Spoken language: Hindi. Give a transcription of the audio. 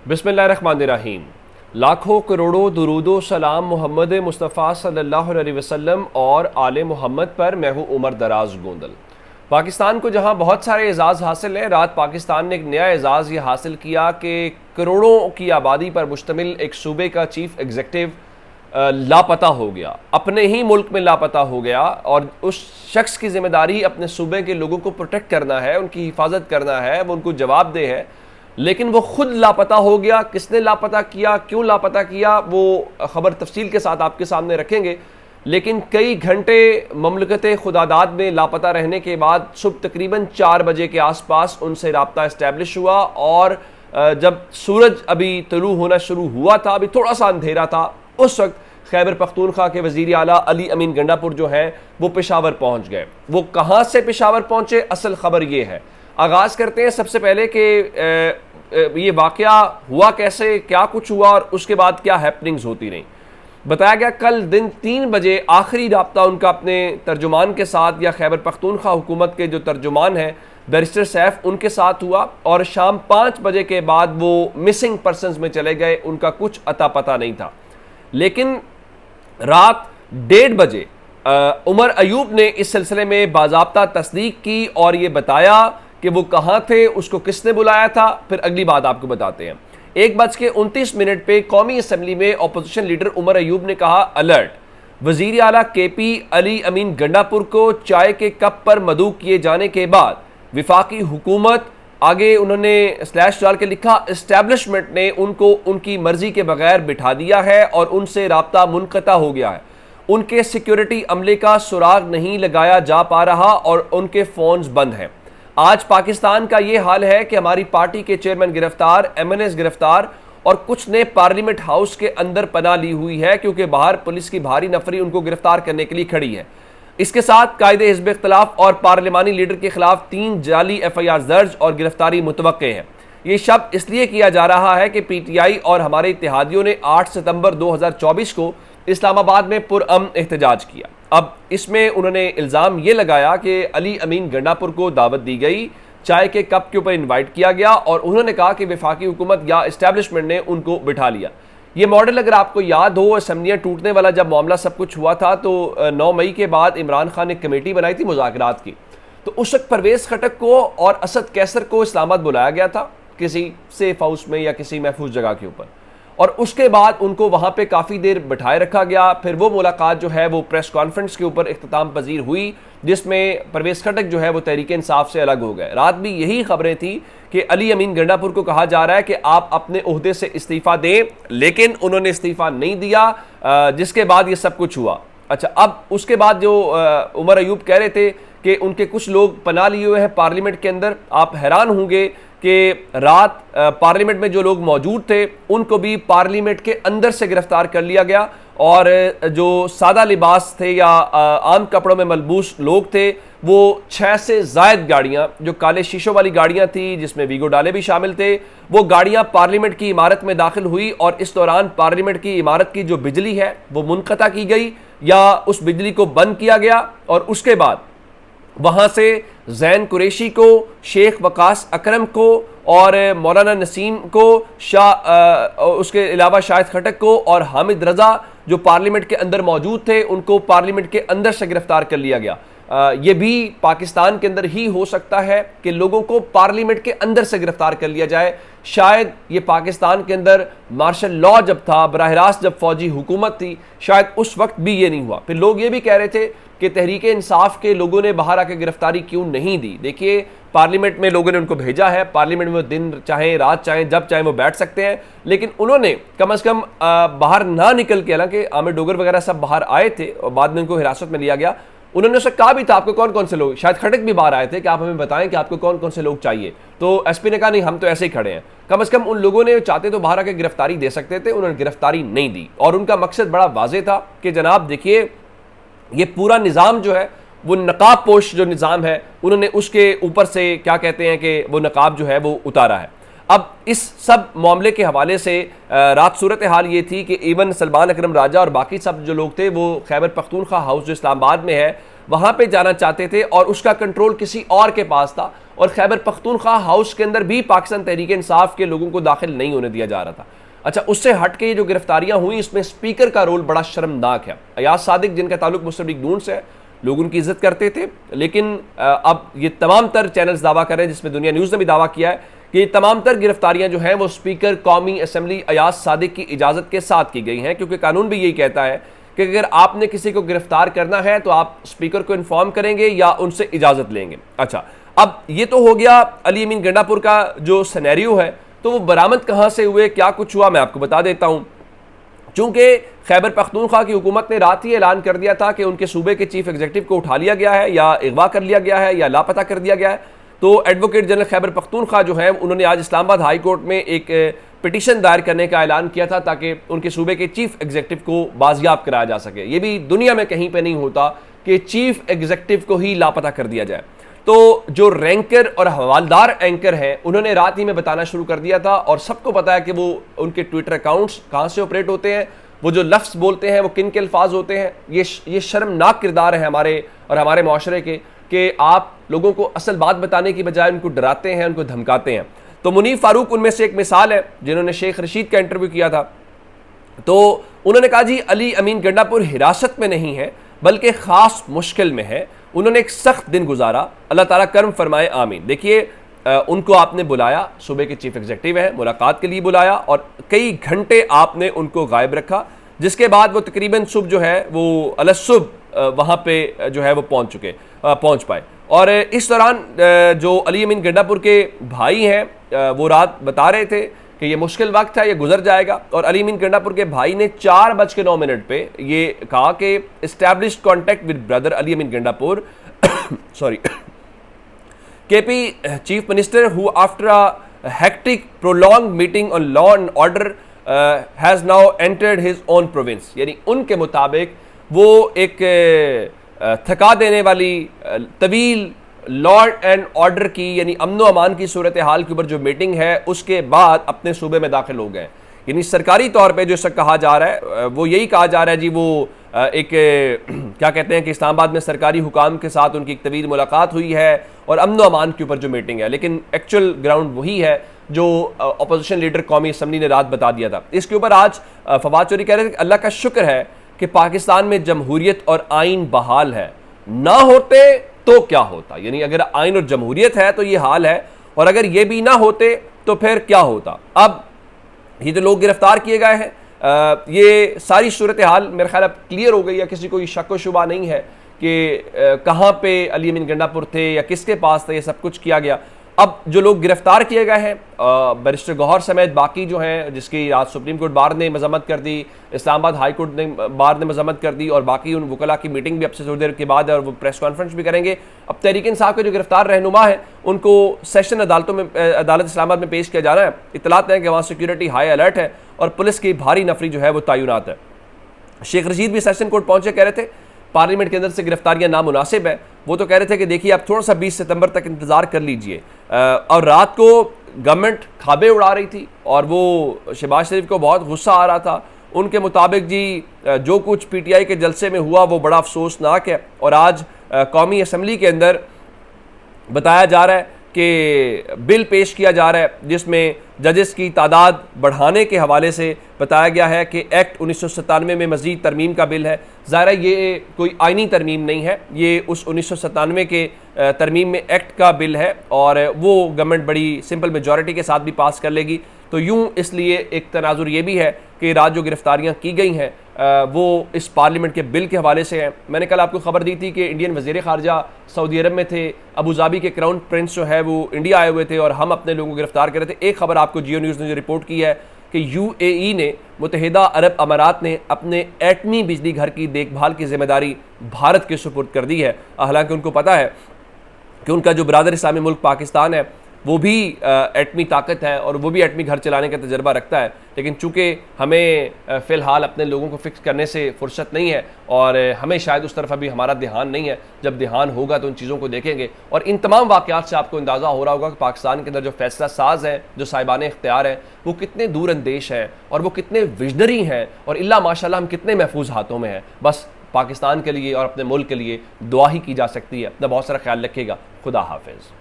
बिस्मिल्लाहिर्रहमानिर्रहीम। लाखों करोड़ों दुरूदो सलाम मोहम्मद मुस्तफ़ा सल्लल्लाहु अलैहि वसल्लम और आले मोहम्मद पर। मैं हूँ उमर दराज गोंदल। पाकिस्तान को जहाँ बहुत सारे एजाज़ हासिल हैं, रात पाकिस्तान ने एक नया एजाज़ ये हासिल किया कि करोड़ों की आबादी पर मुश्तमिल एक सूबे का चीफ एग्जीक्यूटिव लापता हो गया, अपने ही मुल्क में लापता हो गया। और उस शख्स की जिम्मेदारी अपने सूबे के लोगों को प्रोटेक्ट करना है, उनकी हिफाजत करना है, वो उनको जवाबदेह है, लेकिन वो खुद लापता हो गया। किसने लापता किया, क्यों लापता किया, वो खबर तफसील के साथ आपके सामने रखेंगे। लेकिन कई घंटे ममलकत खुदादाद में लापता रहने के बाद सुबह तकरीबन 4 बजे के आसपास उनसे रब्ता इस्टेब्लिश हुआ। और जब सूरज अभी तुलू होना शुरू हुआ था, अभी थोड़ा सा अंधेरा था, उस वक्त खैबर पख्तूनख्वा के वज़ीर आला अली अमीन गंडापुर जो हैं वो पेशावर पहुंच गए। वो कहाँ से पेशावर पहुंचे, असल खबर ये है। आगाज़ करते हैं सबसे पहले कि ये वाक़या हुआ कैसे, क्या कुछ हुआ और उसके बाद क्या हैपनिंग्स होती रहीं। बताया गया कल दिन 3 बजे आखिरी रब्ता उनका अपने तर्जुमान के साथ, या खैबर पख्तूनख्वा हुकूमत के जो तर्जुमान हैं बैरिस्टर सैफ, उनके साथ हुआ। और शाम 5 बजे के बाद वो मिसिंग पर्सनस में चले गए, उनका कुछ अता पता नहीं था। लेकिन रात 1:30 बजे उमर अयूब ने इस सिलसिले में बाज़ाब्ता तस्दीक की और ये बताया कि वो कहाँ थे, उसको किसने बुलाया था। फिर अगली बात आपको बताते हैं। 1:29 पे कौमी असम्बली में अपोजिशन लीडर उमर अयूब ने कहा, अलर्ट, वजीर आला केपी अली अमीन गंडापुर को चाय के कप पर मदऊ किए जाने के बाद विफाकी हुकूमत, आगे उन्होंने स्लैश डाल के लिखा, इस्टेब्लिशमेंट ने उनको उनकी मर्जी के बगैर बिठा दिया है और उनसे राब्ता मुनक़ता हो गया है। उनके सिक्योरिटी अमले का सुराग नहीं लगाया जा पा रहा और उनके फ़ोन्स बंद हैं। आज पाकिस्तान का ये हाल है कि हमारी पार्टी के चेयरमैन गिरफ्तार, MNAs गिरफ्तार, और कुछ ने पार्लियामेंट हाउस के अंदर पनाह ली हुई है क्योंकि बाहर पुलिस की भारी नफरी उनको गिरफ्तार करने के लिए खड़ी है। इसके साथ कायदे हिज़्ब इख्तिलाफ और पार्लिमानी लीडर के खिलाफ 3 जाली FIR दर्ज और गिरफ्तारी मुतवक्के है। ये शब्द इसलिए किया जा रहा है कि PTI और हमारे इत्तेहादियों ने 8 सितंबर 2024 को इस्लामाबाद में पुरअमन एहतजाज किया। अब इसमें उन्होंने इल्ज़ाम ये लगाया कि अली अमीन गंडापुर को दावत दी गई, चाय के कप के ऊपर इन्वाइट किया गया और उन्होंने कहा कि वफाकी हुकूमत या इस्टेब्लिशमेंट ने उनको बिठा लिया। ये मॉडल अगर आपको याद हो, असम्बलियाँ टूटने वाला जब मामला सब कुछ हुआ था तो 9 मई के बाद इमरान खान ने कमेटी बनाई थी मुज़ाकरात की। तो उस वक्त परवेज़ खटक को और असद कैसर को इस्लामाबाद बुलाया गया था किसी सेफ हाउस में या किसी महफूज जगह के ऊपर, और उसके बाद उनको वहाँ पे काफ़ी देर बिठाए रखा गया। फिर वो मुलाकात जो है वो प्रेस कॉन्फ्रेंस के ऊपर इख्तिताम पजीर हुई, जिसमें परवेज़ खटक जो है वो तहरीक इंसाफ से अलग हो गए। रात भी यही खबरें थी कि अली अमीन गंडापुर को कहा जा रहा है कि आप अपने ओहदे से इस्तीफ़ा दें, लेकिन उन्होंने इस्तीफ़ा नहीं दिया, जिसके बाद ये सब कुछ हुआ। अच्छा, अब उसके बाद जो उमर अयूब कह रहे थे कि उनके कुछ लोग पनाह लिए हुए हैं पार्लियामेंट के अंदर। आप हैरान होंगे कि रात पार्लियामेंट में जो लोग मौजूद थे उनको भी पार्लियामेंट के अंदर से गिरफ्तार कर लिया गया, और जो सादा लिबास थे या आम कपड़ों में मलबूस लोग थे, वो 6 से ज़ायद गाड़ियाँ, जो काले शीशों वाली गाड़ियाँ थी जिसमें वीगो डाले भी शामिल थे, वो गाड़ियाँ पार्लियामेंट की इमारत में दाखिल हुई। और इस दौरान पार्लियामेंट की इमारत की जो बिजली है वो मुनक़ता की गई या उस बिजली को बंद किया गया। और उसके बाद वहाँ से जैन कुरैशी को, शेख वकास अकरम को और मौलाना नसीम को, उसके अलावा शाहिद खटक को और हामिद रजा जो पार्लियामेंट के अंदर मौजूद थे, उनको पार्लियामेंट के अंदर से गिरफ्तार कर लिया गया। ये भी पाकिस्तान के अंदर ही हो सकता है कि लोगों को पार्लियामेंट के अंदर से गिरफ्तार कर लिया जाए। शायद ये पाकिस्तान के अंदर मार्शल लॉ जब था, बराह रास्त जब फौजी हुकूमत थी, शायद उस वक्त भी ये नहीं हुआ। फिर लोग ये भी कह रहे थे कि तहरीक इंसाफ के लोगों ने बाहर आकर गिरफ्तारी क्यों नहीं दी। देखिए, पार्लियामेंट में लोगों ने उनको भेजा है, पार्लियामेंट में वो दिन चाहे रात चाहे जब चाहे वो बैठ सकते हैं, लेकिन उन्होंने कम से कम बाहर ना निकल के, हालांकि आमिर डोगर वगैरह सब बाहर आए थे और बाद में उनको हिरासत में लिया गया, उन्होंने उससे कहा भी था आपको कौन कौन से लोग, शायद खटक भी बाहर आए थे कि आप हमें बताएं कि आपको कौन कौन से लोग चाहिए। तो SP ने कहा नहीं, हम तो ऐसे ही खड़े हैं। कम से कम उन लोगों ने चाहते तो बाहर आकर गिरफ्तारी दे सकते थे, उन्होंने गिरफ्तारी नहीं दी। और उनका मकसद बड़ा वाज़ेह था कि जनाब देखिए, ये पूरा निज़ाम जो है वो नकाब पोश जो निज़ाम है, उन्होंने उसके ऊपर से क्या कहते हैं कि वो नकाब जो है वो उतारा है। अब इस सब मामले के हवाले से रात सूरत हाल ये थी कि इवन सलमान अकरम राजा और बाकी सब जो लोग थे वो खैबर पख्तूनख्वा हाउस जो इस्लामाबाद में है वहाँ पे जाना चाहते थे और उसका कंट्रोल किसी और के पास था और खैबर पख्तूनख्वा हाउस के अंदर भी पाकिस्तान तहरीक इंसाफ के लोगों को दाखिल नहीं होने दिया जा रहा था। अच्छा, उससे हट के ये जो गिरफ्तारियां हुई इसमें स्पीकर का रोल बड़ा शर्मनाक है। अयाज सादिक जिनका ताल्लुक मुस्लिम लीग नून से है, लोग उनकी इज्जत करते थे, लेकिन अब ये तमाम तर चैनल्स दावा कर रहे हैं, जिसमें दुनिया न्यूज़ ने भी दावा किया है कि ये तमाम तर गिरफ्तारियां जो हैं वो स्पीकर कौमी असम्बली अयाज सादिक की इजाज़त के साथ की गई हैं, क्योंकि कानून भी यही कहता है कि अगर आपने किसी को गिरफ्तार करना है तो आप स्पीकर को इन्फॉर्म करेंगे या उनसे इजाज़त लेंगे। अच्छा, अब ये तो हो गया अली अमीन गंडापुर का जो सिनेरियो है, तो वो बरामद कहाँ से हुए, क्या कुछ हुआ, मैं आपको बता देता हूँ। चूंकि खैबर पख्तूनख्वा की हुकूमत ने रात ही ऐलान कर दिया था कि उनके सूबे के चीफ एग्जीक्यूटिव को उठा लिया गया है या अगवा कर लिया गया है या लापता कर दिया गया है, तो एडवोकेट जनरल खैबर पख्तूनख्वा जो है उन्होंने आज इस्लामाबाद हाई कोर्ट में एक पिटीशन दायर करने का ऐलान किया था ताकि उनके सूबे के चीफ एग्जीक्यूटिव को बाजियाब कराया जा सके। ये भी दुनिया में कहीं पे नहीं होता कि चीफ एग्जीक्यूटिव को ही लापता कर दिया जाए। तो जो रैंकर और हवालदार एंकर हैं उन्होंने रात ही में बताना शुरू कर दिया था, और सबको पता है कि वो उनके ट्विटर अकाउंट्स कहाँ से ऑपरेट होते हैं, वो जो लफ्ज़ बोलते हैं वो किन के अल्फाज होते हैं। ये शर्मनाक किरदार है हमारे और हमारे माशरे के कि आप लोगों को असल बात बताने की बजाय उनको डराते हैं, उनको धमकाते हैं। तो मुनीफ फारूक उनमें से एक मिसाल है, जिन्होंने शेख रशीद का इंटरव्यू किया था। तो उन्होंने कहा जी अली अमीन गंडापुर हिरासत में नहीं है बल्कि ख़ास मुश्किल में है, उन्होंने एक सख्त दिन गुजारा, अल्लाह ताला कर्म फरमाए आमीन। देखिए, उनको आपने बुलाया, सूबे के चीफ एग्जीक्यूटिव हैं, मुलाकात के लिए बुलाया और कई घंटे आपने उनको गायब रखा, जिसके बाद वो तकरीबन सुबह जो है वो अलसुबह वहाँ पे जो है वो पहुँच पाए। और इस दौरान जो अली अमीन गंडापुर के भाई हैं वो रात बता रहे थे कि ये मुश्किल वक्त है, ये गुजर जाएगा, और अली अमीन गंडापुर के भाई ने 4:09 पे ये कहा कि established contact with brother Ali Amin Gandapur sorry KP chief minister who after a hectic prolong meeting on law and order has now entered his own province. यानी उनके मुताबिक वो एक थका देने वाली तवील लॉ एंड ऑर्डर की यानी अमन व अमान की सूरत हाल के ऊपर जो मीटिंग है उसके बाद अपने सूबे में दाखिल हो गए। यानी सरकारी तौर पे जो सब कहा जा रहा है वो यही कहा जा रहा है जी, वो एक क्या कहते हैं कि इस्लामाबाद में सरकारी हुकाम के साथ उनकी एक तवील मुलाकात हुई है और अमन व अमान के ऊपर जो मीटिंग है, लेकिन एक्चुअल ग्राउंड वही है जो अपोजिशन लीडर कौमी असम्बली ने रात बता दिया था। इसके ऊपर आज फवाद चौधरी कह रहे थे कि अल्लाह का शुक्र है कि पाकिस्तान में जमहूरियत और आइन बहाल है, ना होते तो क्या होता। यानी अगर आइन और जमहूरियत है तो ये हाल है, और अगर ये भी ना होते तो फिर क्या होता। अब ये जो लोग गिरफ्तार किए गए हैं ये सारी सूरत हाल मेरे ख्याल अब क्लियर हो गई है, किसी को ये शक व शुबा नहीं है कि कहाँ पे अली अमीन गंडापुर थे या किसके पास था, ये सब कुछ किया गया। अब जो लोग गिरफ्तार किए गए हैं बैरिस्टर गौहर समेत बाकी जो हैं, जिसकी आज सुप्रीम कोर्ट बार ने मजम्मत कर दी, इस्लामाबाद हाई कोर्ट ने बार ने मजम्मत कर दी, और बाकी उन वकला की मीटिंग भी अब से थोड़ी देर के बाद है और वो प्रेस कॉन्फ्रेंस भी करेंगे। अब तहरीक इंसाफ के जो गिरफ्तार रहनुमा है उनको सेशन अदालतों में अदालत इस्लामाबाद में पेश किया जा रहा है। इतलात है कि वहाँ सिक्योरिटी हाई अलर्ट है और पुलिस की भारी नफरी जो है वो तैनात है। शेख रशीद भी सेशन कोर्ट पहुंचे, कह रहे थे पार्लियामेंट के अंदर से गिरफ्तारियां नामुनासिब है। वो तो कह रहे थे कि देखिए आप थोड़ा सा 20 सितंबर तक इंतजार कर लीजिए। और रात को गवर्नमेंट खाबे उड़ा रही थी और वो शहबाज शरीफ को बहुत गुस्सा आ रहा था। उनके मुताबिक जी जो कुछ PTI के जलसे में हुआ वो बड़ा अफसोसनाक है, और आज कौमी असम्बली के अंदर बताया जा रहा है कि बिल पेश किया जा रहा है जिसमें जजेस की तादाद बढ़ाने के हवाले से बताया गया है कि एक्ट 1997 में मज़ीद तरमीम का बिल है। ज़ाहिर है ये कोई आइनी तरमीम नहीं है, ये उस 1997 के तरमीम में एक्ट का बिल है और वो गवर्नमेंट बड़ी सिंपल मेजॉरिटी के साथ भी पास कर लेगी। तो यूँ इसलिए एक तनाजुर ये भी है कि रात जो गिरफ्तारियाँ की गई हैं वो इस पार्लियामेंट के बिल के हवाले से हैं। मैंने कल आपको खबर दी थी कि इंडियन वज़ीर ख़ारजा सऊदी अरब में थे, अबू धाबी के क्राउन प्रिंस जो है वो इंडिया आए हुए थे और हम अपने लोगों को गिरफ्तार कर रहे थे। एक खबर आपको जियो न्यूज़ ने जो रिपोर्ट की है कि UAE ने, मुत्तहिदा अरब अमारात ने अपने एटमी बिजली घर की देखभाल की जिम्मेदारी भारत के सुपुर्द कर दी है। हालांकि उनको पता है कि उनका जो बरादर इस्लामी मुल्क पाकिस्तान है वो भी एटमी ताकत है और वो भी एटमी घर चलाने का तजर्बा रखता है, लेकिन चूँकि हमें फ़िलहाल अपने लोगों को फिक्स करने से फुर्सत नहीं है और हमें शायद उस तरफ अभी हमारा ध्यान नहीं है। जब ध्यान होगा तो उन चीज़ों को देखेंगे। और इन तमाम वाक़यात से आपको अंदाज़ा हो रहा होगा कि पाकिस्तान के अंदर जो फैसला साज हैं, जो साहिबान इख्तियार हैं, वो कितने दूर अंदेश हैं और वो कितने विजनरी हैं, और इल्ला माशाल्लाह हम कितने महफूज हाथों में हैं। बस पाकिस्तान के लिए और अपने मुल्क के लिए दुआ ही की जा सकती है। अपना बहुत सारा ख्याल रखिएगा। खुदा हाफिज़।